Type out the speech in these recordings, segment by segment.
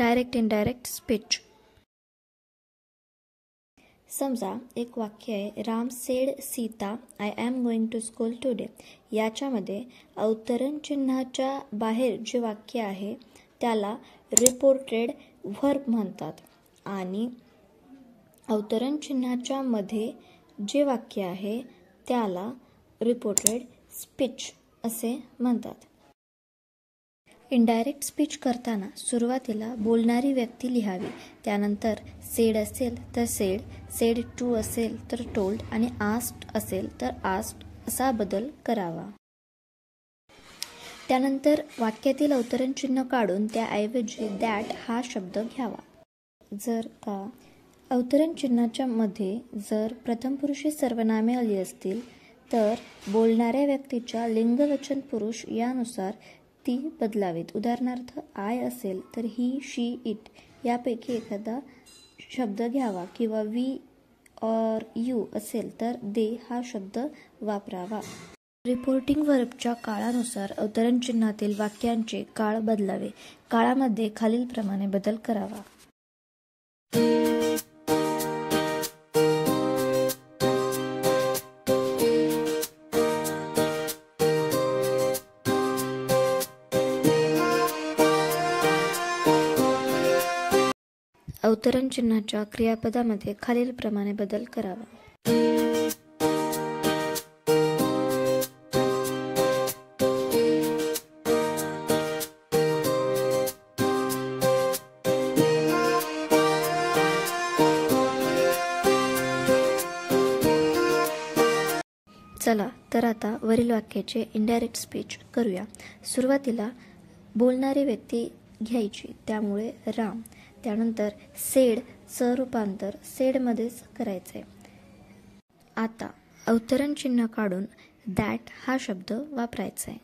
Direct indirect speech. समजा एक वाक्य आहे, Ram said Sita I am going to school today. याच्यामध्ये अवतरण चिन्हाच्या बाहेर जे वाक्य आहे त्याला रिपोर्टेड व्हर्ब म्हणतात आणि अवतरण चिन्हाच्या मध्ये जे वाक्य आहे त्याला रिपोर्टेड स्पीच असे म्हणतात. इनडायरेक्ट स्पीच करताना सुरुवातीला बोलणारी व्यक्ती लिहावी, त्यानंतर सेड असेल तर सेड, सेड टू असेल तर टोल्ड आणि आस्क्ड असेल तर आस्क्ड असा बदल करावा. त्यानंतर वाक्यातील अवतरण चिन्ह काढून त्याऐवजी दॅट हा शब्द घ्यावा. जर का अवतरण चिन्हाच्या मध्ये जर प्रथम पुरुषी सर्वनामे आली असतील तर बोलणाऱ्या व्यक्तीच्या लिंग वचन पुरुष यानुसार ती बदलावीत. उदाहरणार्थ आय असेल तर ही, शी, इट यापैकी एखादा शब्द घ्यावा किंवा वी और यू असेल तर दे हा शब्द वापरावा. रिपोर्टिंग व्हर्बच्या काळानुसार अवतरण चिन्हातील वाक्यांचे काळ बदलावे. काळामध्ये खालीलप्रमाणे बदल करावा. अवतरण चिन्हाच्या क्रियापदामध्ये खालीलप्रमाणे बदल करावा. चला तर आता वरील वाक्याचे इनडायरेक्ट स्पीच करूया. सुरुवातीला बोलणारी व्यक्ती घ्यायची, त्यामुळे राम. त्यानंतर सेड चं रूपांतर सेड मध्येच करायचंय. आता अवतरण चिन्ह काढून दॅट हा शब्द वापरायचा आहे.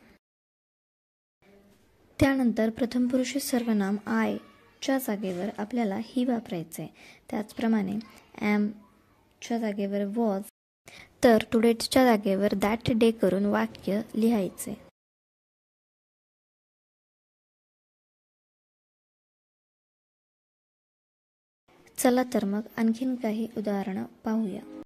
त्यानंतर प्रथम पुरुषी सर्वनाम आय च्या जागेवर आपल्याला ही वापरायचे. त्याचप्रमाणे एम च्या जागेवर वॉज, तर टुडेच्या जागेवर दॅट डे करून वाक्य लिहायचे. चला तर मग आणखीन काही उदाहरणं पाहूया.